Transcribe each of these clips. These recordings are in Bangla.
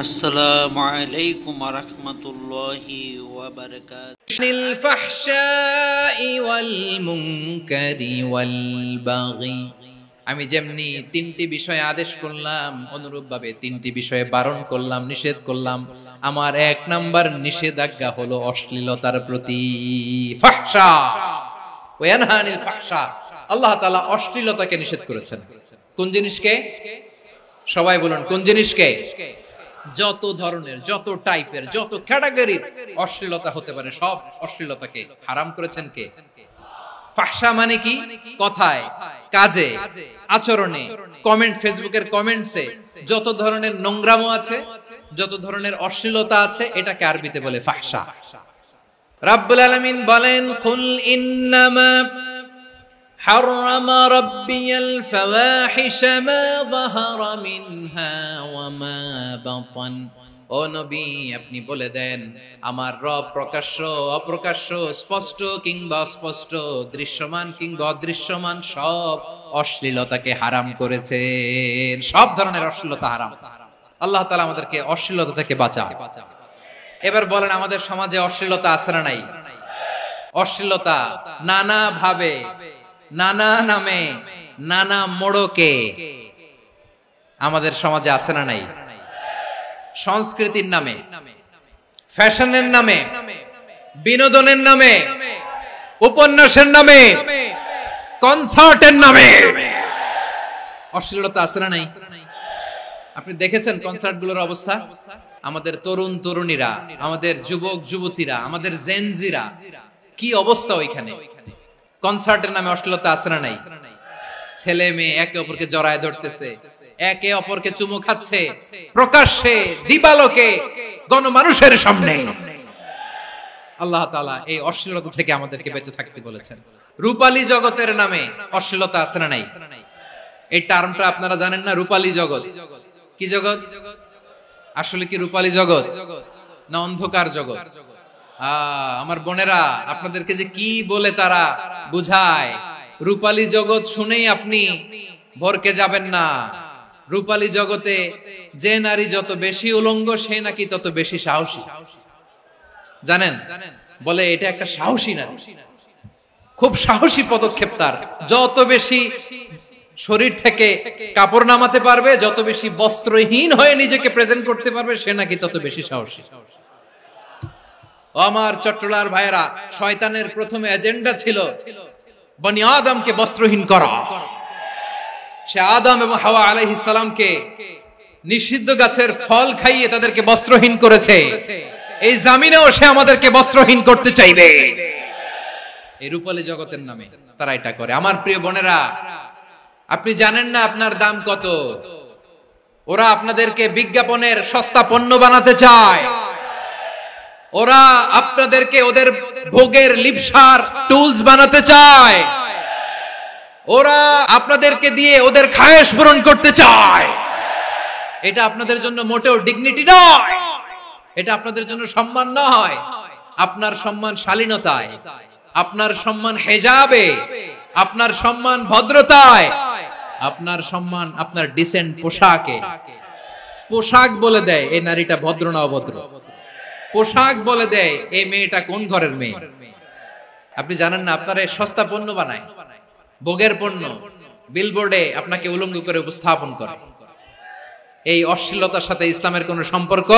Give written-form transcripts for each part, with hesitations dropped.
আসসালামু আলাইকুম ওয়া রাহমাতুল্লাহি ওয়া বারাকাতুহু। আনিল ফাহশাই ওয়াল মুনকারি ওয়াল বাগি। আমি যেমনি তিনটি বিষয়ে আদেশ করলাম, অনুরূপভাবে তিনটি বিষয়ে বারণ করলাম, নিষেধ করলাম। আমার এক নাম্বার নিষেধাজ্ঞা হলো অশ্লীলতার প্রতি। ফাহশা ওয়া ইয়ানহা আনিল ফাহশা। আল্লাহ তাআলা অশ্লীলতাকে নিষেধ করেছেন। কোন জিনিসকে? সবাই বলুন, কোন জিনিসকে? যত ধরনের, যত টাইপের, যত ক্যাটাগরির অশ্লীলতা হতে পারে সব অশ্লীলতাকে হারাম করেছেন কে? ফাহশা মানে কি? কথায়, কাজে, আচরণে, কমেন্ট, ফেসবুকের কমেন্টসে যত ধরনের নোংরামো আছে, যত ধরনের অশ্লীলতা আছে, এটাকে আরবিতে বলে ফাহশা। রাব্বুল আলামিন বলেন, কুল ইন্নামা حرم ربي الفواحش ما ظهر منها وما بطن। ও নবী, আপনি বলে দেন, আমার রব প্রকাশ্য, অপ্রকাশ্য, স্পষ্ট কিংবা অস্পষ্ট, দৃশ্যমান কিংবা অদৃশ্যমান সব অশ্লীলতাকে হারাম করেছেন। সব ধরনের অশ্লীলতা হারাম। আল্লাহ তাআলা আমাদেরকে অশ্লীলতা থেকে বাঁচান। এবার বলেন, আমাদের সমাজে অশ্লীলতা আছে না নাই? অশ্লীলতা নানা ভাবে, নানা নামে, নানা মোড়কে আমাদের সমাজে আছে না নাই? সংস্কৃতির নামে, ফ্যাশনের নামে, বিনোদনের নামে, উপন্যাসের নামে, কনসার্টের নামে অশ্লীলতা আছে না নাই? আপনি দেখেছেন কনসার্টগুলোর অবস্থা? আমাদের তরুণ তরুণীরা, আমাদের যুবক যুবতীরা, আমাদের জেনজিরা, কি অবস্থা ওইখানে? কনসার্টের নামে অশ্লীলতা আছে না নাই? ছেলে মেয়ে একে অপরকে জড়ায় ধরতেছে, একে অপরকে চুমু খাচ্ছে, প্রকাশ্যে, দিবালোকে, গণমানুষের সামনে। আল্লাহ তাআলা এই অশ্লীলতা থেকে আমাদেরকে বেঁচে থাকতে বলেছেন। রূপালী জগতের নামে অশ্লীলতা আছে না নাই? এই টার্মটা আপনারা জানেন না? রূপালী জগৎ কি জগৎ? আসলে কি রূপালী জগৎ না অন্ধকার জগৎ? আমার বোনেরা, আপনাদেরকে যে কি বলে তারা বুঝায়, রূপালী জগৎ শুনেই আপনি ভরকে যাবেন না। রূপালী জগতে যে নারী যত বেশি উলঙ্গ, সে নাকি তত বেশি সাহসী। জানেন? বলে এটা একটা সাহসী নারী, খুব সাহসী পদক্ষেপ তার। যত বেশি শরীর থেকে কাপড় নামাতে পারবে, যত বেশি বস্ত্রহীন হয়ে নিজেকে প্রেজেন্ট করতে পারবে, সে নাকি তত বেশি সাহসী। আমার চট্টলার ভাইয়েরা, শয়তানের প্রথমে এজেন্ডা ছিল বনি আদমকে বস্ত্রহীন করা। সে আদম এবং হাওয়া আলাইহিস সালামকে নিষিদ্ধ গাছের ফল খাইয়ে তাদেরকে বস্ত্রহীন করেছে। এই জামিনেও সে আমাদেরকে বস্ত্রহীন করতে চাইবে। এই রূপালী জগতের নামে তারা এটা করে। আমার প্রিয় বোনেরা, আপনি জানেন না আপনার দাম কত? ওরা আপনাদেরকে বিজ্ঞাপনের সস্তা পণ্য বানাতে চায়। ওরা আপনাদেরকে ওদের ভোগের লিপসার টুলস বানাতে চায়। ওরা আপনাদেরকে দিয়ে ওদের খায়েশ পূরণ করতে চায়। এটা আপনাদের জন্য মোটেও ডিগনিটি নয়, এটা আপনাদের জন্য সম্মান নয়। আপনার সম্মান শালীনতায়, আপনার সম্মান হেজাবে, আপনার সম্মান ভদ্রতায়, আপনার সম্মান আপনার ডিসেন্ট পোশাকে। পোশাক বলে দেয় এই নারীটা ভদ্র না অভদ্র। পোশাক বলে দেয় এই মেয়েটা কোন ঘরের মেয়ে। আপনি জানেন না? আপনারা সস্তা পণ্য বানায়, ভোগের পণ্য, বিলবোর্ডে আপনাকে উলঙ্গ করে উপস্থাপন করে। এই অশ্লীলতার সাথে ইসলামের কোন সম্পর্ক?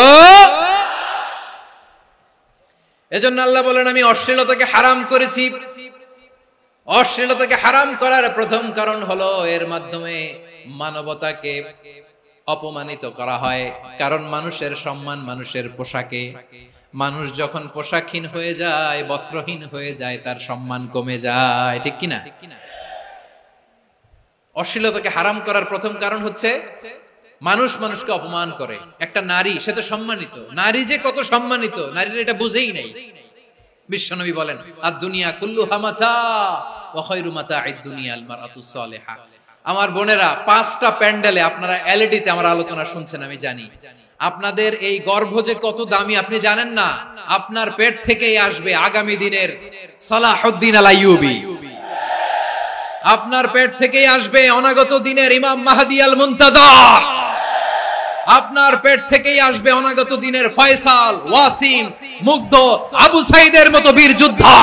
এজন্য আল্লাহ বলেন, আমি অশ্লীলতাকে হারাম করেছি। অশ্লীলতাকে হারাম করার প্রথম কারণ হলো এর মাধ্যমে মানবতাকে অপমানিত করা হয়। কারণ মানুষের সম্মান মানুষের পোশাকে। মানুষ যখন পোশাকহীন হয়ে যায়, বস্ত্রহীন হয়ে যায়, তার সম্মান কমে যায়। ঠিক কিনা? অশ্লীলতাকে হারাম করার প্রথম কারণ হচ্ছে মানুষ মানুষকে অপমান করে। একটা নারী, সে তো সম্মানিত। নারী যে কত সম্মানিত, নারীর এটা বুঝেই নাই। বিশ্বনবী বলেন, আদ-দুনিয়া কুল্লুহা মাতা ওয়া খায়রু মাতা'আদ দুনিয়া আল মারআতুস সালিহা। আমার বোনেরা, 5টা প্যান্ডেলে আপনারা এলইডিতে আমার আলোচনা শুনছেন, আমি জানি। আপনাদের এই গর্ভ যে কত দামি আপনি জানেন না। আপনার পেট থেকেই আসবে আগামী দিনের সালাহুদ্দিন আল আইয়ুবী। আপনার পেট থেকেই আসবে অনাগত দিনের ইমাম মাহদী আল মুনতাদা। আপনার পেট থেকেই আসবে অনাগত দিনের ফয়সাল, ওয়াসিম, মুগ্ধ, আবু সাইদের মতো বীর যোদ্ধা।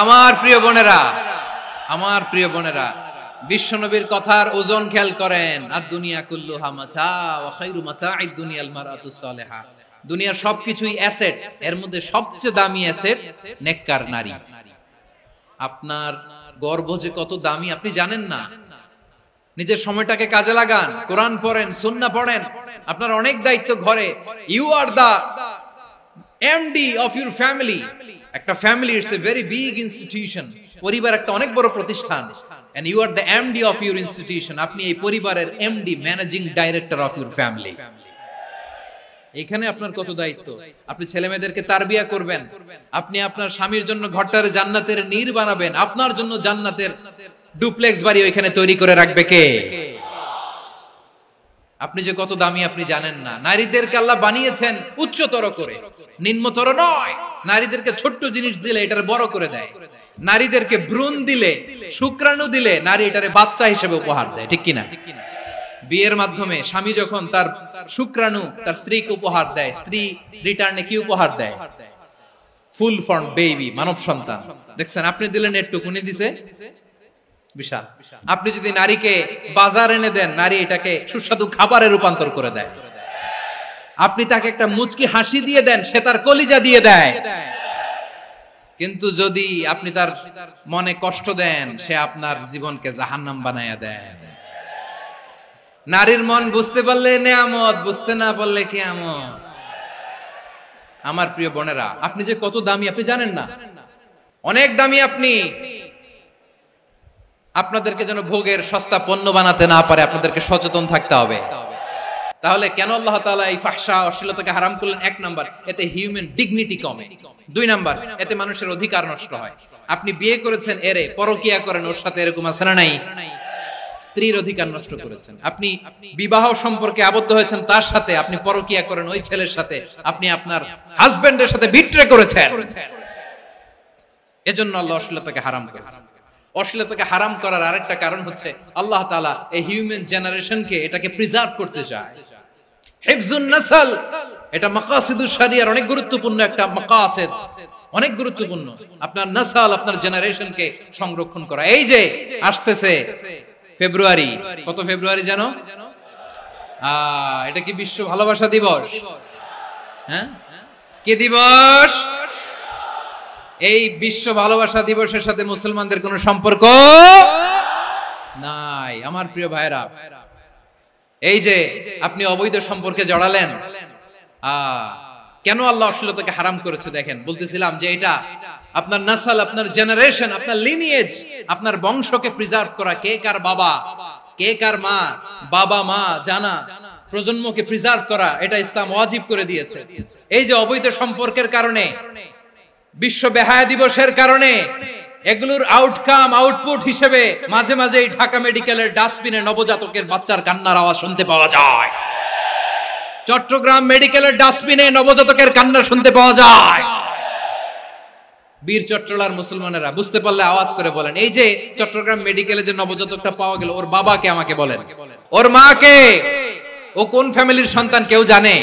আমার প্রিয় বোনেরা, আমার প্রিয় বোনেরা, বিশ্বনবীর কথার ওজন খেয়াল করেন। আর দুনিয়া কুল্লুহা মাতা ওয়া খায়রু মাতা'আদ দুনিয়াল মারআতুস সালিহা। দুনিয়ার সবকিছুই অ্যাসেট, এর মধ্যে সবচেয়ে দামি অ্যাসেট নেককার নারী। আপনার গর্ভ যে কত দামি আপনি জানেন না। নিজের সময়টাকে কাজে লাগান, কোরআন পড়েন, সুন্নাহ পড়েন। আপনার অনেক দায়িত্ব ঘরে। You are the MD of your family. একটা family it's a very big institution. পরিবার একটা অনেক বড় প্রতিষ্ঠান। And you are the MD of your institution. আপনি এই পরিবারের MD, managing director of your family. এখানে আপনার কত দায়িত্ব। আপনি ছেলে মেয়েদেরকে তারবিয়া করবেন, আপনি আপনার স্বামীর জন্য ঘরটারে জান্নাতের নীর বানাবেন, আপনার জন্য জান্নাতের ডুপ্লেক্স বাড়ি ওইখানে তৈরি করে রাখবে কে? আপনি যে কত দামি আপনি জানেন না। নারীদেরকে আল্লাহ বানিয়েছেন উচ্চতর করে, নিম্নতর নয়। নারীদেরকে ছোট্ট জিনিস দিলে এটারে বড় করে দেয়। নারীদেরকে ভ্রূণ দিলে, শুক্রাণু দিলে নারী এটারে বাচ্চা হিসেবে উপহার দেয়, ঠিক কিনা? বিয়ের মাধ্যমে স্বামী যখন তার শুক্রাণু তার স্ত্রীকে উপহার দেয়, স্ত্রী রিটার্নে কি উপহার দেয়? ফুল ফর্ম বেবি, মানব সন্তান। দেখছেন, আপনি দিলেন একটু, কুনি দিছে বিশাল। আপনি যদি নারীকে বাজার এনে দেন, নারী এটাকে সুস্বাদু খাবারে রূপান্তর করে দেয়। আপনি তাকে একটা মুচকি হাসি দিয়ে দেন, সে তার কলিজা দিয়ে দেয়। কিন্তু যদি আপনি তার মনে কষ্ট দেন, সে আপনার জীবনকে জাহান্নাম বানায়া দেয়। নারীর মন বুঝতে পারলে নেয়ামত, বুঝতে না পারলে কিয়ামত। আমার প্রিয় বোনেরা, আপনি যে কত দামি আপনি জানেন না। অনেক দামি আপনি। আপনাদেরকে যেন ভোগের সস্তা পণ্য বানাতে না পারে, আপনাদেরকে সচেতন থাকতে হবে। তাহলে কেন আল্লাহ তাআলা এই ফাহশা, অশ্লীলতাকে হারাম করলেন? এক নাম্বার, এতে হিউম্যান ডিগনিটি কমে। দুই নাম্বার, এতে মানুষের অধিকার নষ্ট হয়। আপনি বিয়ে করেছেন, এরে পরকিয়া করেন, ওর সাথে এরকম আছে না নাই? স্ত্রীর অধিকার নষ্ট করেছেন। আপনি বিবাহ সম্পর্কে আবদ্ধ হয়েছেন তার সাথে, আপনি পরকিয়া করেন ওই ছেলের সাথে, আপনি আপনার হাজবেন্ডের সাথে বিট্রে করেছেন। এজন্য আল্লাহ অশ্লীলতাকে হারাম করেছেন। অশ্লীলতাকে হারাম করার আরেকটা কারণ হচ্ছে আল্লাহ তাআলা এই হিউম্যান জেনারেশনকে এটাকে প্রিজার্ভ করতে চায়। হিফজুন নাসল, এটা মাকাসিদুশ শরিয়ার অনেক গুরুত্বপূর্ণ একটা মাকাসিদ, অনেক গুরুত্বপূর্ণ। আপনার নাসল, আপনার জেনারেশনকে সংরক্ষণ করা। এই যে আসতেছে ফেব্রুয়ারি, কত ফেব্রুয়ারি জানো? এটা কি বিশ্ব ভালোবাসা দিবস? হ্যাঁ, কি দিবস? এই বিশ্ব ভালোবাসা দিবসের সাথে মুসলমানদের কোনো সম্পর্ক নাই। আমার প্রিয় ভাইরা, এই যে আপনি অবৈধ সম্পর্কে জড়ালেন, কেন আল্লাহ অশ্লীলতাকে হারাম করেছে দেখেন। বলতেছিলাম যে এটা আপনার নাসল, আপনার জেনারেশন, আপনার লিনিয়েজ, আপনার বংশকে প্রিজার্ভ করা। কে কার বাবা, কে কার মা, বাবা মা জানা, প্রজন্মকে প্রিজার্ভ করা, এটা ইসলাম ওয়াজিব করে দিয়েছে। এই যে অবৈধ সম্পর্কের কারণে, বিশ্ব বেহায়া দিবসের কারণে, এগুলোর আউটকাম, আউটপুট হিসেবে মাঝে মাঝে এই ঢাকা মেডিকেলের ডাস্টবিনে নবজাতকের বাচ্চার কান্নার আওয়াজ শুনতে পাওয়া যায়। চট্টগ্রাম মেডিকেলের ডাস্টবিনে নবজাতকের কান্না শুনতে পাওয়া যায়। বীর চট্টলার মুসলমানেরা বুঝতে পারলে আওয়াজ করে বলেন, এই যে চট্টগ্রাম মেডিকেলে যে নবজাতকটা পাওয়া গেল, ওর বাবাকে আমাকে বলেন, ওর মাকে, ও কোন ফ্যামিলির সন্তান কেউ জানে?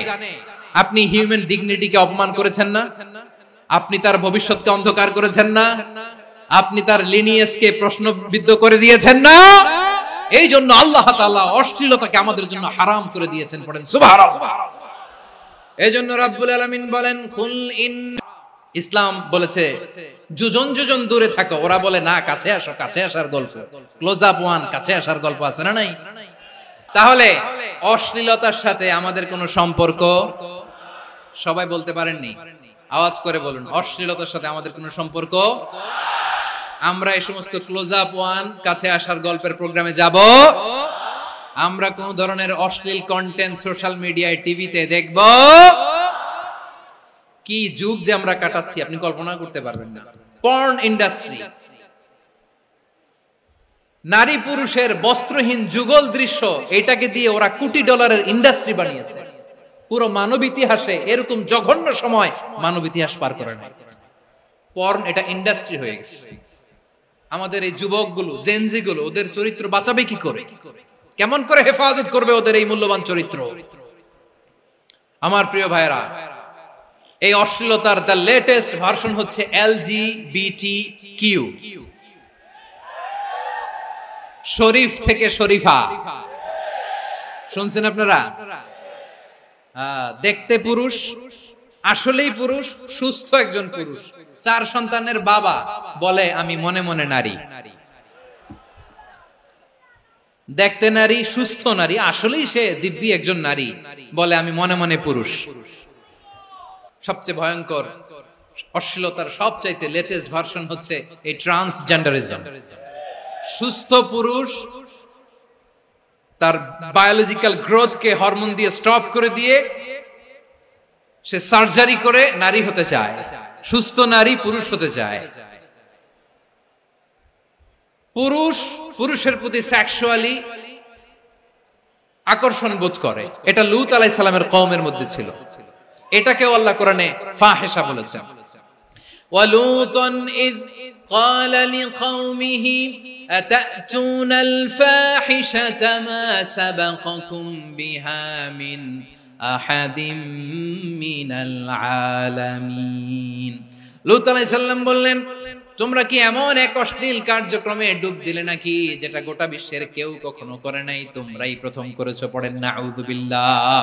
আপনি হিউম্যান ডিগনিটিকে অপমান করেছেন না? আপনি তার ভবিষ্যৎকে অন্ধকার করেছেন না? আপনি তার লিনিয়েজকে প্রশ্নবিদ্ধ করে দিয়েছেন না? এই জন্য আল্লাহ তাআলা অশ্লীলতাকে আমাদের জন্য হারাম করে দিয়েছেন। পড়েন সুবহানাল্লাহ। এই জন্য রাব্বুল আলামিন বলেন, কুল ইন, ইসলাম বলেছে যোজন যোজন দূরে থাকো। ওরা বলে না, কাছে আসো, কাছে আসার গল্প, ক্লোজ আপ ওয়ান, কাছে আসার গল্প আছে না নাই? তাহলে অশ্লীলতার সাথে আমাদের কোনো সম্পর্ক? সবাই বলতে পারেননি, আওয়াজ করে বলুন, অশ্লীলতার সাথে আমাদের কোনো সম্পর্ক? আমরা এই সমস্ত ক্লোজ আপ ওয়ান, কাছে আসার গল্পের প্রোগ্রামে যাব? আমরা কোন ধরনের অশ্লীল কন্টেন্ট সোশ্যাল মিডিয়ায়, টিভিতে দেখব? কি যুগ যে আমরা কাটাচ্ছি আপনি কল্পনা করতে পারবেন না। পর্ন ইন্ডাস্ট্রি, নারী পুরুষের বস্ত্রহীন যুগল দৃশ্য, এটাকে দিয়ে ওরা কোটি ডলারের ইন্ডাস্ট্রি বানিয়েছে। পুরো মানব ইতিহাসে এরকম জঘন্য সময় মানব ইতিহাস পার করে নাই। পর্ন এটা ইন্ডাস্ট্রি হয়ে গেছে। আমাদের এই যুবকগুলো, জেনজি গুলো, ওদের চরিত্র বাঁচাবে কি করে? কেমন করে হেফাজত করবে ওদের এই মূল্যবান চরিত্র? আমার প্রিয় ভাইরা, এই অশ্লীলতার দ্য লেটেস্ট ভার্সন হচ্ছে LGBTQ, শরীফ থেকে শরীফা। শুনছেন আপনারা? দেখতে পুরুষ, আসলেই পুরুষ, সুস্থ একজন পুরুষ, 4 সন্তানের বাবা, বলে আমি মনে মনে নারী। দেখতে নারী, সুস্থ নারী, আসলেই সে দিব্যি একজন নারী, বলে আমি মনে মনে পুরুষ। সবচেয়ে ভয়ঙ্কর অশ্লীলতার সবচাইতে লেটেস্ট ভার্সন হচ্ছে এই ট্রান্সজেন্ডারিজম। সুস্থ পুরুষ তার বায়োলজিক্যাল গ্রোথকে হরমোন দিয়ে স্টপ করে দিয়ে সে সার্জারি করে নারী হতে চায়, সুস্থ নারী পুরুষ হতে চায়। পুরুষ পুরুষের প্রতি সেক্সুয়ালি আকর্ষণ বোধ করে, এটা লূত আলাইহিস সালামের কওমের মধ্যে ছিল। এটাকে আল্লাহ কোরআনে ফাহিশা বলেছেন। ওয়ালুতান ইয ক্বালা লিকাওমিহি আতাতুনাল ফাহিশাতা মা সাবাকাকুম বিহা মিন আহাদিম মিনাল আলামিন। লূত আলাইহিস সালাম বললেন, তোমরা কি এমন এক অশ্লীল কার্যক্রমে ডুব দিলে নাকি যেটা গোটা বিশ্বের কেউ কখনো করে নাই, তোমরাই প্রথম করেছো। পড়েন নাউযুবিল্লাহ।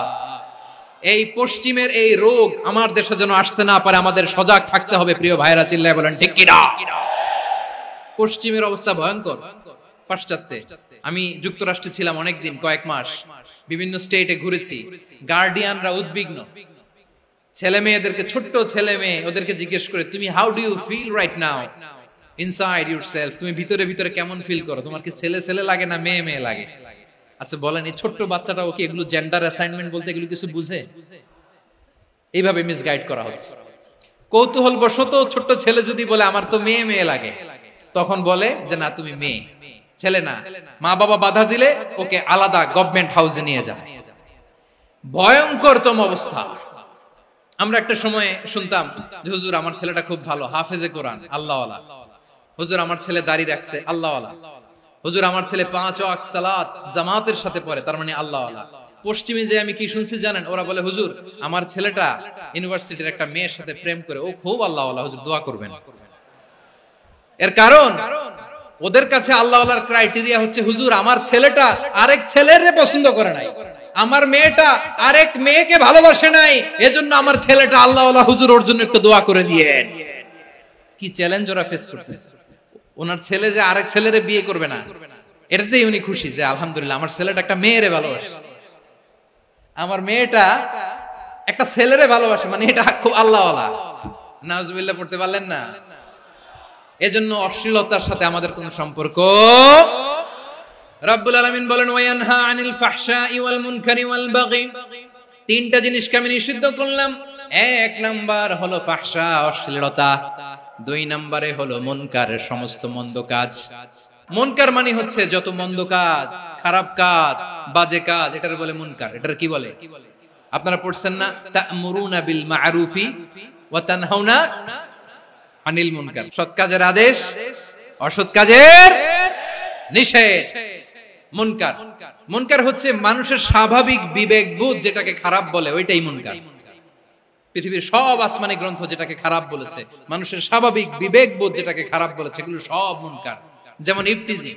এই পশ্চিমের এই রোগ আমার দেশে যেন আসতে না পারে, আমাদের সজাগ থাকতে হবে। প্রিয় ভাইরা, চিল্লায় বলেন ঠিক কি না? পশ্চিমের অবস্থা ভয়ঙ্কর। পাশ্চাত্যে আমি যুক্তরাষ্ট্রে ছিলাম অনেকদিন, কয়েক মাস, বিভিন্ন স্টেটে ঘুরেছি। গার্ডিয়ানরা উদ্বিগ্ন, ছেলে মেয়েদেরকে, ছোট্ট ছেলে মেয়ে, ওদেরকে জিজ্ঞেস করে, তুমি how do you feel right now inside yourself? তুমি ভিতরে ভিতরে কেমন ফিল করো? তোমার কি ছেলে ছেলে লাগে না মেয়ে মেয়ে লাগে? আচ্ছা বলেন, এই ছোট্ট বাচ্চাটাও কি এগুলো জেন্ডার অ্যাসাইনমেন্ট বলতে এগুলো কিছু বুঝে? এইভাবে মিসগাইড করা হচ্ছে। কৌতূহল বশত ছোট্ট ছেলে যদি বলে আমার তো মেয়ে মেয়ে লাগে, তখন বলে যে না, তুমি মেয়ে, ছেলে না। মা বাবা বাধা দিলে ওকে আলাদা গভর্নমেন্ট হাউসে নিয়ে যায়। ভয়ঙ্করতম অবস্থা। আমরা একটা সময় শুনতাম যে হুজুর আমার ছেলেটা খুব ভালো, হাফেজে কোরআন, আল্লাহওয়ালা। হুজুর আমার ছেলে দাড়ি রাখছে, আল্লাহওয়ালা। হুজুর আমার ছেলে 5 ওয়াক্ত সালাত জামাতের সাথে পড়ে, তার মানে আল্লাহওয়ালা। পশ্চিমে যে আমি কি শুনছি জানেন? ওরা বলে হুজুর আমার ছেলেটা ইউনিভার্সিটির একটা মেয়ের সাথে প্রেম করে, ও খুব আল্লাহওয়ালা, হুজুর দোয়া করবেন। এর কারণ ওদের কাছে আল্লাহওয়ালার ক্রাইটেরিয়া হচ্ছে হুজুর আমার ছেলেটা আরেক ছেলের পছন্দ করে নাই, আমার মেয়েটা আরেক মেয়েকে ভালোবাসে নাই, এজন্য আমার ছেলেটা আল্লাহওয়ালা, হুজুর ওর জন্য একটু দোয়া করে দিয়েন। কি চ্যালেঞ্জ ওরা ফেস করতেছে। ওনার ছেলে যে আরেক ছেলেরে বিয়ে করবে না, এটাতেই উনি খুশি যে আলহামদুলিল্লাহ আমার ছেলেটা একটা মেয়েরে ভালোবাসে, আমার মেয়েটা একটা ছেলেরে ভালোবাসে, মানে এটা খুব আল্লাহওয়ালা। নাউজুবিল্লাহ পড়তে পারলেন না? এজন্য অশ্লীলতার সাথে আমাদের কোনো সম্পর্ক। রব্বুল আলামিন বলেন ওয়ায়ানহা আনিল ফাহশাই ওয়াল মুনকারি ওয়াল বাগি, 3টা জিনিসকে আমি নিষিদ্ধ করলাম। 1 নাম্বার হলো ফাহশা, অশ্লীলতা। 2 নম্বরে হলো মুনকার, সমস্ত মন্দ কাজ। মুনকার মানে হচ্ছে যত মন্দ কাজ, খারাপ কাজ, বাজে কাজ, এটার বলে মুনকার। এটার কি বলে? আপনারা পড়ছেন না তা'মুরুনা বিল মা'রুফি ওয়া তানহাউনা আনিল মুনকার। সৎ কাজের আদেশ, অসৎ কাজের নিষেধ। মুনকার, মুনকার হচ্ছে মানুষের স্বাভাবিক বিবেকবোধ যেটাকে খারাপ বলে, ওইটাই মুনকার। পৃথিবীর সব আসমানি গ্রন্থ যেটাকে খারাপ বলেছে, মানুষের স্বাভাবিক বিবেকবোধ যেটাকে খারাপ বলেছে, এগুলো সব মুনকার। যেমন ইফতিজিং,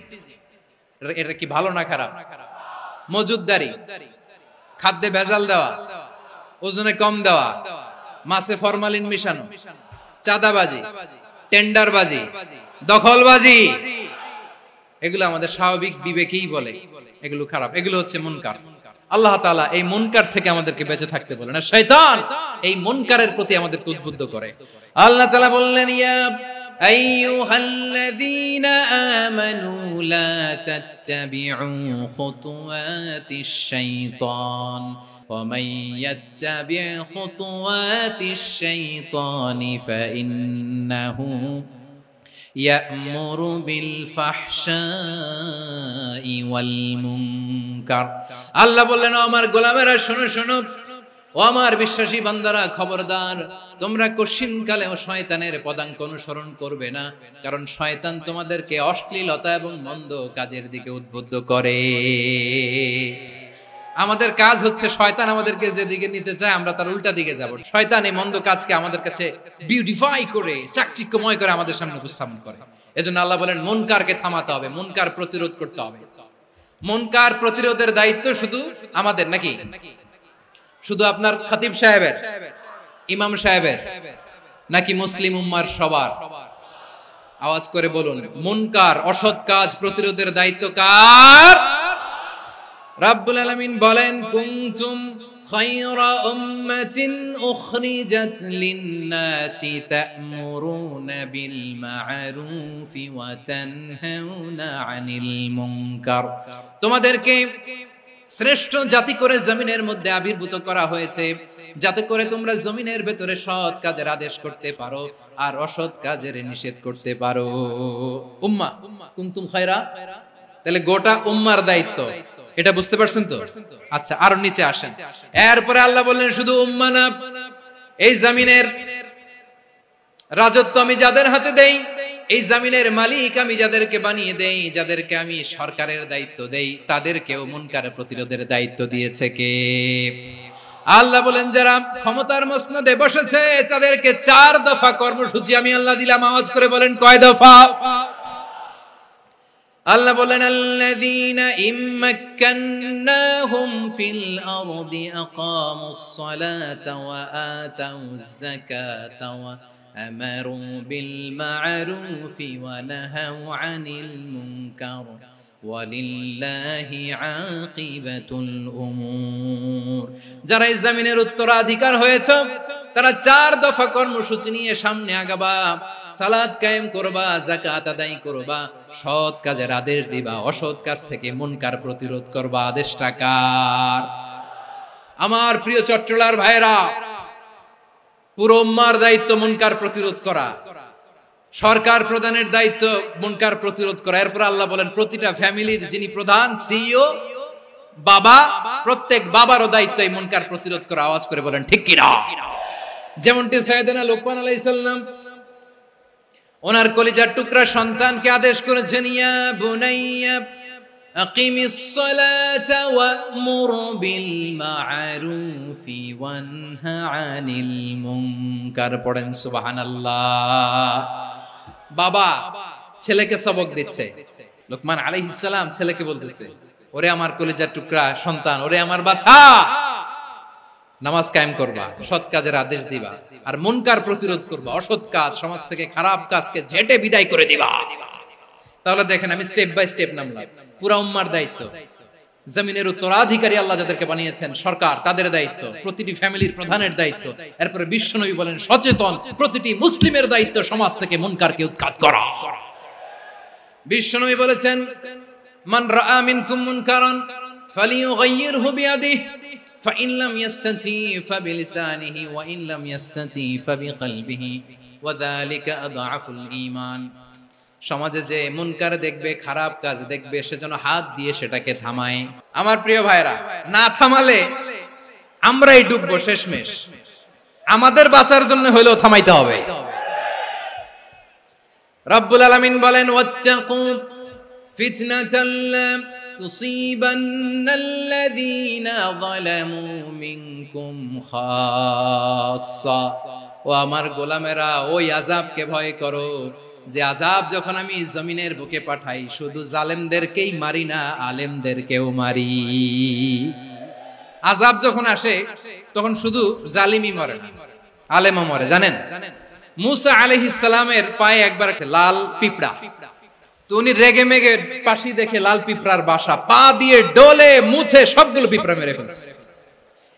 এটা কি ভালো না খারাপ? মজুদদারি, খাদ্যে ভেজাল দেওয়া, ওজনে কম দেওয়া, মাছে ফরমালিন মিশানো, চাঁদাবাজি, টেন্ডারবাজি, দখলবাজি, এগুলো আমাদের স্বাভাবিক বিবেকেই বলে এগুলো খারাপ, এগুলো হচ্ছে মুনকার। আল্লাহ তাআলা এই মুনকার থেকে আমাদেরকে বেঁচে থাকতে বলেন, আর শয়তান এই মুনকারের প্রতি আমাদেরকে উদ্বুদ্ধ করে। আল্লাহ তাআলা বললেন ইয়া আইয়ুহাল্লাযীনা আমানু লা তাত্তাবিউ খুতুওয়াতিশ শাইতান ওয়া মান ইয়াত্তাবি' খুতুওয়াতিশ শাইতানি ফাইন্নাহু ইয়া'মুরু বিল ফাহশাই ওয়াল মুনকার। আল্লাহ বললেন আমার গোলামেরা শোনো শোনো, ও আমার বিশ্বাসী বান্দারা, খবরদার, তোমরা কশিনকালেও শয়তানের পদাঙ্ক অনুসরণ করবে না, কারণ শয়তান তোমাদেরকে অশ্লীলতা এবং মন্দ কাজের দিকে উদ্বুদ্ধ করে। আমাদের কাজ হচ্ছে শয়তান আমাদেরকে যেদিকে নিতে চায় আমরা তার উল্টা দিকে যাব। শয়তান এই মন্দ কাজকে আমাদের কাছে বিউটিফাই করে, চাকচিক্যময় করে আমাদের সামনে উপস্থাপন করে। এজন্য আল্লাহ বলেন মুনকারকে থামাতে হবে, মুনকার প্রতিরোধ করতে হবে। মুনকার প্রতিরোধের দায়িত্ব শুধু আমাদের নাকি? শুধু আপনার খতিব সাহেবের, ইমাম সাহেবের, নাকি মুসলিম উম্মার সবার? আওয়াজ করে বলুন, মুনকার অসৎ কাজ প্রতিরোধের দায়িত্ব কার? রাব্বুল আলামিন বলেন, কুনতুম খায়রা উম্মাতিন উখরিজাত লিন-নাসি তা'মুরুনা বিল মা'রুফি ওয়া তানহাউনা আনিল মুনকার। তোমাদেরকে শ্রেষ্ঠ জাতি করে জমিনের মধ্যে আবির্ভূত করা হয়েছে, যাতে করে তোমরা জমিনের ভেতরে সৎ কাজের আদেশ করতে পারো আর অসৎ কাজের নিষেধ করতে পারো। উম্মাহ, কুনতুম খায়রা, তাহলে গোটা উম্মার দায়িত্ব, এটা বুঝতে পারছেন তো? আচ্ছা, আরো নিচে আসেন। এরপরে আল্লাহ বললেন, শুধু উম্মাহ না, এই জমিনের রাজত্ব আমি যাদের হাতে দেই, এই জমিনের মালিক আমি যাদেরকে বানিয়ে দেই, যাদেরকে আমি সরকারের দায়িত্ব দেই, তাদেরকেও মুনকার প্রতিরোধের দায়িত্ব দিয়েছে কে? আল্লাহ বলেন, যারা ক্ষমতার মসনদে বসেছে তাদেরকে 4 দফা কর্মসূচি আমি আল্লাহ দিলাম। আওয়াজ করে বলেন, কয় দফা? আল্লাহ বলেন, আল্লাযীনা ইম্মাক্কান্নাহুম ফিল আরদি আকামুস সালাতা ওয়া আতাউয যাকাতা ওয়া আমারু বিল মা'রুফি ওয়া নাহাউ আনিল মুনকার ওয়ালিল্লাহি আকিবাতুল উমুর। যারা এই জমিনের উত্তরাধিকার হয়েছে তারা 4 দফা কর্মসূচি নিয়ে সামনে আগাবা। সালাত কায়েম করবা, যাকাত আদায় করবা, সৎ কাজের আদেশ দিবা, অসৎ কাজ থেকে মুনকার প্রতিরোধ করবা। আদেশটা কার? আমার প্রিয় চট্টলার ভাইরা, পুরো উম্মার দায়িত্ব মুনকার প্রতিরোধ করা, সরকার প্রধানের দায়িত্ব মুনকার প্রতিরোধ করা। এরপর আল্লাহ বলেন, প্রতিটা ফ্যামিলির যিনি প্রধান, সিইও, বাবা, প্রত্যেক বাবারও দায়িত্ব এই মুনকার প্রতিরোধ করা। আওয়াজ করে বলেন ঠিক কি না? যেমনটি সাইয়েদনা লোকমান আলাইহিস সালাম ওনার কলিজার টুকরা সন্তানকে আদেশ করেছেন, ইয়া বুনাইয়া আকিমিস সালাতা ওয়া'মুর বিল মা'রুফি ওয়ানহা আনিল মুনকার। পড়েন সুবহানাল্লাহ। বাবা ছেলেকে সবক দিচ্ছে, লোকমান আলাইহিস সালাম ছেলেকে বলতেছে, ওরে আমার কলিজার টুকরা সন্তান, ওরে আমার বাছা, নামাজ কায়েম করবা, সৎ কাজের আদেশ দিবা, আর মুনকার প্রতিরোধ করবা, অসৎ কাজ, সমাজ থেকে খারাপ কাজকে ঝেঁটে বিদায় করে দিবা। তাহলে দেখেন, আমি স্টেপ বাই স্টেপ নামলাম। পুরা উম্মার দায়িত্ব, জমিনের উত্তরাধিকারী আল্লাহ যাদেরকে বানিয়েছেন সরকার, তাদের দায়িত্ব, প্রতিটি ফ্যামিলির প্রধানের দায়িত্ব। এরপরে বিশ্বনবী বলেন, সচেতন প্রতিটি মুসলিমের দায়িত্ব সমাজ থেকে মুনকারকে উৎখাত করা। বিশ্বনবী বলেছেন, মান রাআ মিনকুম মুনকারান ফালিয়ুগাইয়িরহু বিয়াদিহি ফাইন লাম ইয়াস্তাতি ফাবিলিসানিহি ওয়া ইন লাম ইয়াস্তাতি ফাবিকলবিহি ওয়া যালিকা আযআফুল ঈমান। সমাজে যে মুনকার দেখবে, খারাপ কাজ দেখবে, সে যেন হাত দিয়ে সেটাকে থামায়। আমার প্রিয় ভাইরা, না থামালে আমরাই ডুববো শেষমেশ। আমাদের বাঁচার জন্য হইলেও থামাইতে হবে। রব্বুল আলামিন বলেন, ওয়াত্তাকু ফিতনাতাল লা তুসিবান্নাল্লাযীনা যালামু মিনকুম খাসসা। ও আমার গোলামেরা, ওই আযাবকে ভয় করো যে আযাব যখন আমি জমিনের বুকে পাঠাই, শুধু জালেমদেরকেই মারি না, আলেমদেরকেও মারি। আযাব যখন আসে তখন শুধু জালিমই মরে না, আলেমও মরে। জানেন, মুসা আলাইহিস সালামের পায়ে একবার লাল পিঁপড়া, তো উনি রেগে মেগে পাশি দেখে লাল পিঁপড়ার বাসা, পা দিয়ে ডলে মুছে সবগুলো পিঁপড়া মেরে ফেলছে।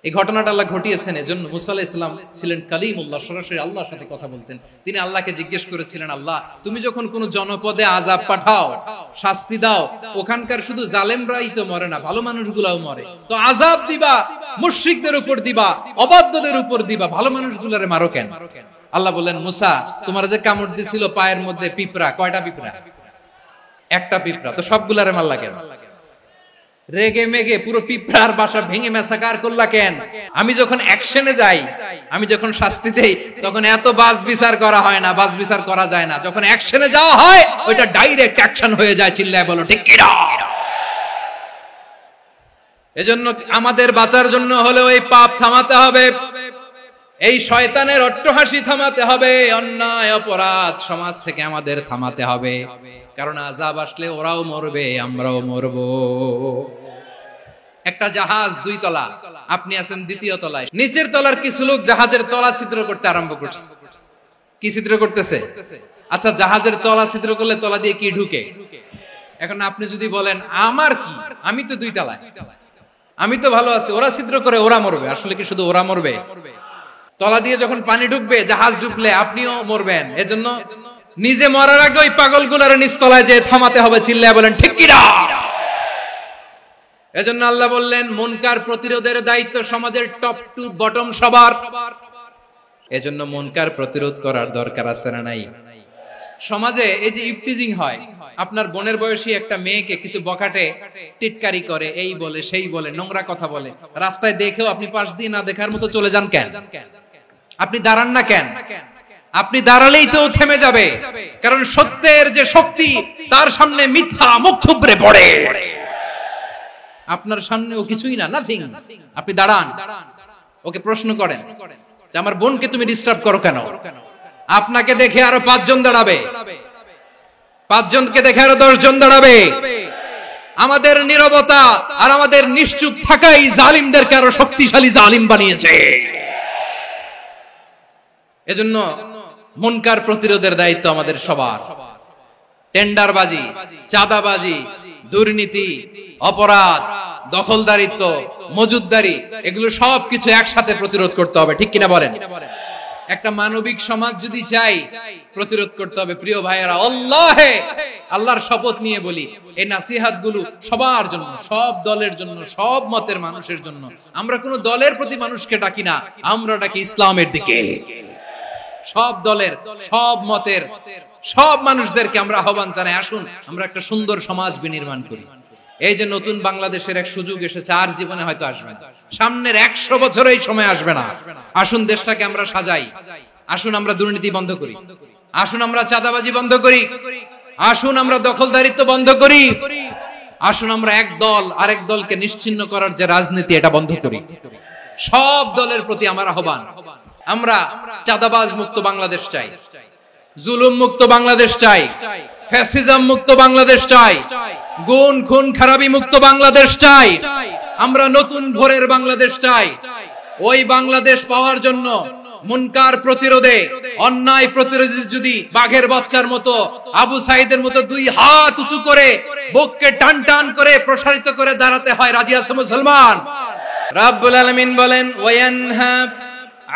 এই ঘটনাটা আল্লাহ ঘটিয়েছেন। এজন্য মুসা আলাইহিস সালাম ছিলেন কালিমুল্লাহ, সরাসরি আল্লাহর সাথে কথা বলতেন। তিনি আল্লাহকে জিজ্ঞেস করেছিলেন, আল্লাহ তুমি যখন কোন জনপদে আযাব পাঠাও, শাস্তি দাও, ওখানকার শুধু জালেমরাই তো মরে না, ভালো মানুষগুলাও মরে, তো আযাব দিবা মুশরিকদের উপর দিবা, অবাধ্যদের উপর দিবা, ভালো মানুষগুলোরে মারো কেন? আল্লাহ বললেন, মুসা তোমার যে কামড় দিছিল পায়ের মধ্যে পিঁপড়া, কয়টা পিঁপড়া? একটা পিঁপড়া, তো সবগুলারে মারলা কেন? রেগে মেগে পুরো পিঁপড়ার বাসা ভেঙে ম্যাসাকার করলা কেন? আমি যখন অ্যাকশনে যাই, আমি যখন শাস্তি দেই, তখন এত বাস বিচার করা হয় না, বাস বিচার করা যায় না। যখন অ্যাকশনে যাওয়া হয়, ওইটা ডাইরেক্ট অ্যাকশন হয়ে যায়। চিল্লায় বলো ঠিক কিনা? এজন্য আমাদের বাঁচার জন্য হলেও এই পাপ থামাতে হবে, এই শয়তানের অট্টহাসি থামাতে হবে, অন্যায় অপরাধ সমাজ থেকে আমাদের থামাতে হবে। কারণ আযাব আসলে ওরাও মরবে, আমরাও মরব। একটা জাহাজ 2 তলা, আপনি আছেন 2য় তলায়। নিচের তলার কিছু লোক জাহাজের তলা ছিদ্র করতে আরম্ভ করছে। কি ছিদ্র করতেছে? আচ্ছা, জাহাজের তলা ছিদ্র করলে তলা দিয়ে কি ঢুকে? এখন আপনি যদি বলেন আমার কি, আমি তো 2 তলায়, আমি তো ভালো আছি, ওরা ছিদ্র করে ওরা মরবে। আসলে কি শুধু ওরা মরবে? তলা দিয়ে যখন পানি ঢুকবে, জাহাজ ডুবলে আপনিও মরবেন। এজন্য নিজে মরার আগে ওই পাগলগুলোর নিচতলায় যে থামাতে হবে। চিল্লায় বলেন ঠিক কিনা? এজন্য আল্লাহ বললেন মুনকার প্রতিরোধের দায়িত্ব সমাজের টপ টু বটম সবার। এজন্য মুনকার প্রতিরোধ করার দরকার আছে না নাই? সমাজে এই যে ইফটিজিং হয়, আপনার বোনের বয়সী একটা মেয়েকে কিছু বখাটে টিটকারি করে, এই বলে সেই বলে, নোংরা কথা বলে, রাস্তায় দেখেও আপনি পাশ দিয়ে না দেখার মতো চলে যান কেন? আপনি দাঁড়ান না কেন? আপনি দাঁড়ালেই তো থেমে যাবে, কারণ সত্যের যে শক্তি তার সামনে মিথ্যা মুখ থুবড়ে পড়ে। আপনার সামনে ও কিছুই না, নাথিং। আপনি দাঁড়ান, ওকে প্রশ্ন করেন যে আমার বোনকে তুমি ডিস্টার্ব করো কেন? আপনাকে দেখে আরো 5 জন দাঁড়াবে, 5 জনকে দেখে আরো 10 জন দাঁড়াবে। আমাদের নীরবতা আর আমাদের নিশ্চুপ থাকাই জালিমদেরকে আরো শক্তিশালী জালিম বানিয়েছে। এজন্য মুনকার প্রতিরোধের দায়িত্ব আমাদের সবার। টেন্ডারবাজি, চাঁদাবাজি, দুর্নীতি, অপরাধ, দখলদারিত্ব, মজুদদারি, এগুলো সবকিছু একসাথে প্রতিরোধ করতে হবে। ঠিক কিনা বলেন? একটা মানবিক সমাজ যদি চাই, প্রতিরোধ করতে হবে। প্রিয় ভাইয়েরা, আল্লাহর শপথ নিয়ে বলি, এই নাসিহাত গুলো সবার জন্য, সব দলের জন্য, সব মতের মানুষের জন্য। আমরা কোন দলের প্রতি মানুষকে ডাকি না, আমরা ডাকি ইসলামের দিকে। সব দলের, সব মতের, সব মানুষদেরকে আমরা আহ্বান জানাই, আসুন আমরা একটা সুন্দর সমাজ বিনির্মাণ করি। এই যে নতুন বাংলাদেশের এক সুযোগ এসেছে, আর জীবনে হয়তো আসবে না, সামনের 100 বছর এই সময় আসবে না। আসুন দেশটাকে আমরা সাজাই, আসুন আমরা দুর্নীতি বন্ধ করি, আসুন আমরা চাঁদাবাজি বন্ধ করি, আসুন আমরা দখলদারিত্ব বন্ধ করি, আসুন আমরা এক দল আরেক দলকে নিশ্চিহ্ন করার যে রাজনীতি, এটা বন্ধ করি। সব দলের প্রতি আমার আহ্বান, আমরা চাঁদাবাজ মুক্ত বাংলাদেশ চাই, জুলুম মুক্ত বাংলাদেশ চাই, ফ্যাসিজম মুক্ত বাংলাদেশ চাই, গুণ খুন খারাপি মুক্ত বাংলাদেশ চাই। আমরা নতুন ভোরের বাংলাদেশ চাই। ওই বাংলাদেশ পাওয়ার জন্য মুনকার প্রতিরোধে, অন্যায় প্রতিরোধে যদি বাঘের বাচ্চার মতো, আবু সাইদের মতো 2 হাত উঁচু করে, বুককে টান টান করে প্রসারিত করে দাঁড়াতে হয়, রাজি আছে মুসলমান? রাব্বুল আলামিন বলেন ওয়ায়ানহা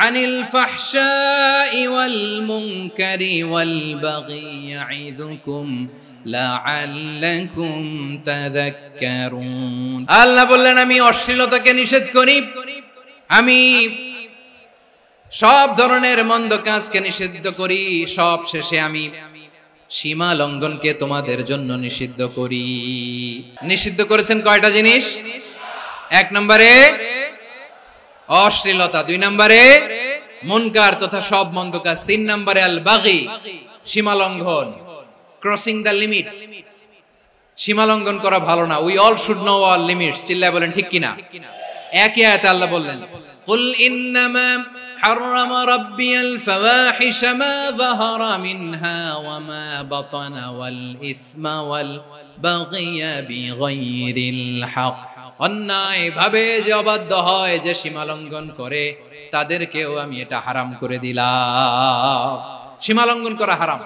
আনিল ফাহশাই ওয়াল মুনকারি ওয়াল বাগি ইয়াইদুকুম লাআল্লাকুম তাযাক্কারুন। আল্লাহ বললেন আমি অশ্লীলতাকে নিষেধ করি, আমি সব ধরনের মন্দ কাজকে নিষিদ্ধ করি, সব শেষে আমি সীমা লঙ্ঘনকে তোমাদের জন্য নিষিদ্ধ করি। নিষিদ্ধ করেছেন কয়টা জিনিস? 1 নম্বরে অশ্লীলতা, 2 নম্বরে মুনকার তথা সব মন্দ কাজ, 3 নম্বরে আল বাগি, সীমা লঙ্ঘন, ক্রসিং দ্য লিমিট। সীমা লঙ্ঘন করা ভালো না। We all should know our limits. চিল্লায় বলেন ঠিক কিনা? একই আয়াতে আল্লাহ বললেন কুল ইন্নামা হারামা রাব্বিয়াল ফাওয়াহিশা মা যাহারা মিনহা ওয়া মা বাতানা ওয়াল ইসমা ওয়াল বাগিয়া বিগাইরিল হক। অন্যায় ভাবে যে অবাধ্য হয়, যে সীমা লঙ্ঘন করে, তাদেরকেও আমি এটা হারাম করে দিলাম। সীমা লঙ্ঘন করা হারাম।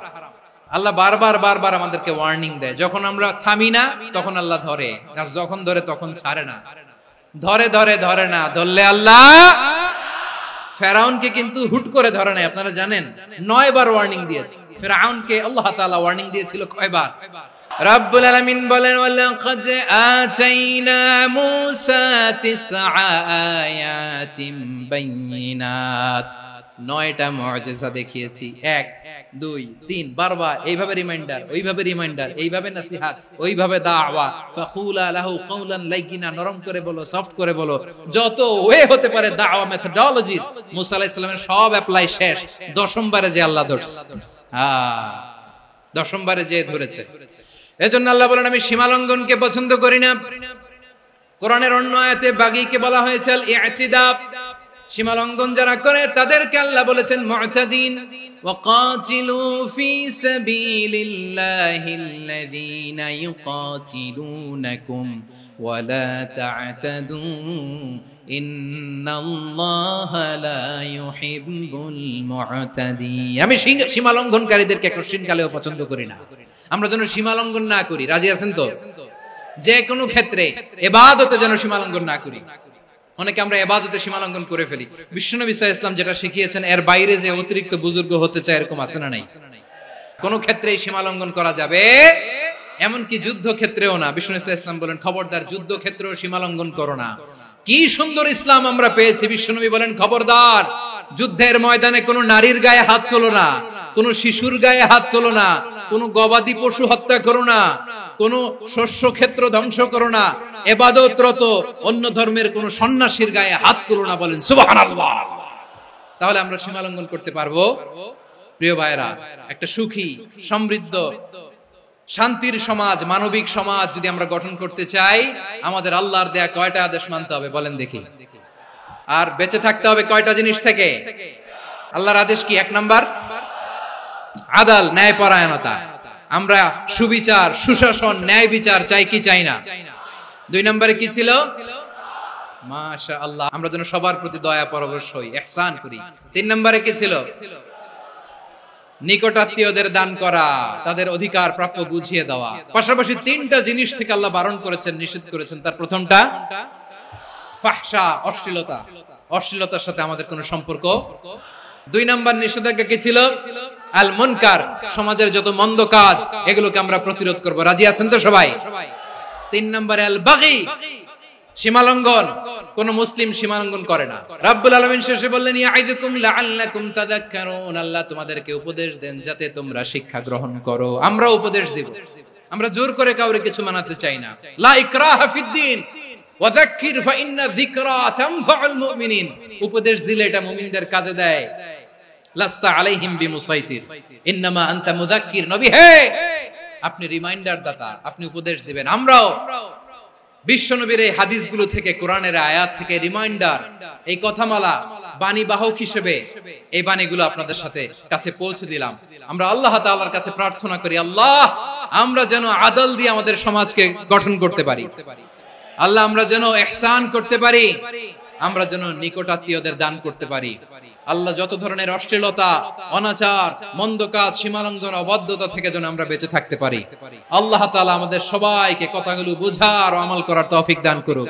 আল্লাহ বারবার বারবার আমাদেরকে ওয়ার্নিং দেয়। যখন আমরা থামি না তখন আল্লাহ ধরে, আর যখন ধরে তখন ছাড়ে না। ধরে ধরে ধরে না, ধরলে আল্লাহ। ফেরাউনকে কিন্তু হুট করে ধরে নাই, আপনারা জানেন 9 বার ওয়ার্নিং দিয়েছে। ফেরাউনকে আল্লাহ তাআলা ওয়ার্নিং দিয়েছিল কয়বার? রাব্বুল আলামিন বলেন ওয়ালাকাদ আতাইনা মূসা 9 আয়াতিন বাইয়িনাত 9টা মুআজিজা দেখিয়েছি, 1 2 3 বারবার এইভাবে রিমাইন্ডার, ওইভাবে রিমাইন্ডার, এইভাবে নসিহত, ওইভাবে দাওয়া। ফাকুলা লাহু কাওলান লাইয়িনা, নরম করে বলো, সফট করে বলো, যত ওয়ে হতে পারে দাওয়া মেথোডোলজি। মুসা আলাইহিস সালামের সব অ্যাপ্লাই শেষ, 10ম বারে যে আল্লাহ ধরছে। 10ম বারে যে ধরেছে। এজন্য আল্লাহ বলেন আমি সীমা লঙ্ঘনকে পছন্দ করি না। কোরআনের অন্য আয়াতে বাগীকে বলা হয়েছে আল ইতিদা, সীমা লঙ্ঘন যারা করে তাদেরকে আল্লাহ বলেছেন মুতাদিন। ওয়াকাতিলু ফি সাবিলিল্লাহিল্লাযীনা ইউকাতিলুনাকুম ওয়ালা তা'তাদু ইন্নাল্লাহা লা ইউহিব্বুল মুতাদিন। আমি সীমা লঙ্ঘনকারীদেরকে কোশ্চিনকালেও পছন্দ করি না। আমরা যেন সীমা লঙ্ঘন না করি। রাজি আছেন তো? যে কোনো ক্ষেত্রে ইবাদতে যেন সীমা লঙ্ঘন না করি। অনেকে আমরা ইবাদতে সীমা লঙ্ঘন করে ফেলি। বিশ্বনবী সাল্লাল্লাহু আলাইহি ওয়াসাল্লাম যেটা শিখিয়েছেন এর বাইরে যে অতিরিক্ত বুজুর্গ হতে চায় এরকম আছে না নাই? কোন ক্ষেত্রেই সীমা লঙ্ঘন করা যাবে, এমনকি যুদ্ধ ক্ষেত্রেও না। বিশ্বনবী সাল্লাল্লাহু আলাইহি ওয়াসাল্লাম বলেন খবরদার যুদ্ধ ক্ষেত্রেও সীমা লঙ্ঘন করো না। কি সুন্দর ইসলাম আমরা পেয়েছি। বিশ্বনবী বলেন খবরদার যুদ্ধের ময়দানে কোনো নারীর গায়ে হাত তোলো না, কোনো শিশুর গায়ে হাত তোলো না, কোনো গবাদি পশু হত্যা করো না, কোন শস্য ক্ষেত্র ধ্বংস করো না, ইবাদতরত অন্য ধর্মের কোন সন্ন্যাসীর গায়ে হাত তুলো না। বলেন সুবহানাল্লাহ। তাহলে আমরা সীমা লঙ্ঘন করতে পারবো? প্রিয় ভাইরা, একটা সুখী, সমৃদ্ধ, শান্তির সমাজ, মানবিক সমাজ যদি আমরা গঠন করতে চাই, আমাদের আল্লাহর দেয়া কয়টা আদেশ মানতে হবে বলেন দেখি? আর বেঁচে থাকতে হবে কয়টা জিনিস থেকে? আল্লাহর আদেশ কি? 1 নাম্বার আদাল, ন্যায়পরায়ণতা। আমরা সুবিচার, সুশাসন, ন্যায় বিচার চাই কি চাই না? 2 নম্বরে কি ছিল? মাশাআল্লাহ, আমরা যেন সবার প্রতি দয়া পরবশ হই, ইহসান করি। 3 নম্বরে কি ছিল? নিকটাত্মীয়দের দান করা, তাদের অধিকার প্রাপ্য বুঝিয়ে দেওয়া। পাশাপাশি 3টা জিনিস থেকে আল্লাহ বারণ করেছেন, নিষেধ করেছেন। তার প্রথমটা ফাহশা, অশ্লীলতা। অশ্লীলতার সাথে আমাদের কোনো সম্পর্ক। 2 নম্বর নিষেধাজ্ঞা কি ছিল? আল মুনকার, সমাজের যত মন্দ কাজ এগুলোকে আমরা প্রতিরোধ করব। রাজি আছেন তো সবাই? 3 নম্বরে আল বাগী, সীমালঙ্ঘন। কোন মুসলিম সীমালঙ্ঘন করে না। রাব্বুল আলামিন শেষে বললেন ইয়াইদুকুম লাআল্লাকুম তাযাক্কারুন, আল্লাহ তোমাদেরকে উপদেশ দেন যাতে তোমরা শিক্ষা গ্রহণ করো। আমরা উপদেশ দেব, আমরা জোর করে কাউরে কিছু মানাতে চাই না। লা ইকরাহা ফিদ্দিন ওয়াযাক্কির ফাইন্না যিকরা তানফাউল মুমিনিন। উপদেশ দিলে এটা মুমিনদের কাজে দেয়। লাস্তা আলাইহিম বিমুসাইতির ইন্নামা আনতা মুযাক্কির। নবী হে, আপনি রিমাইন্ডার দাতা, আপনি উপদেশ দিবেন। আমরাও বিশ্বনবীর এই হাদিসগুলো থেকে, কোরআনের আয়াত থেকে রিমাইন্ডার, এই কথামালা, বাণী বাহক হিসেবে এই বাণীগুলো আপনাদের সাথে কাছে পৌঁছে দিলাম। আমরা আল্লাহ তাআলার কাছে প্রার্থনা করি, আল্লাহ আমরা যেন আদল দিয়ে আমাদের সমাজকে গঠন করতে পারি। আল্লাহ আমরা যেন ইহসান করতে পারি, আমরা যেন নিকটাত্মীয়দের দান করতে পারি। আল্লাহ যত ধরনের অশ্লীলতা, অনাচার, মন্দ কাজ, সীমালঙ্ঘন, অবাধ্যতা থেকে যেন আমরা বেঁচে থাকতে পারি। আল্লাহ তাআলা আমাদের সবাইকে কথাগুলো বোঝার ও আমল করার তৌফিক দান করুক।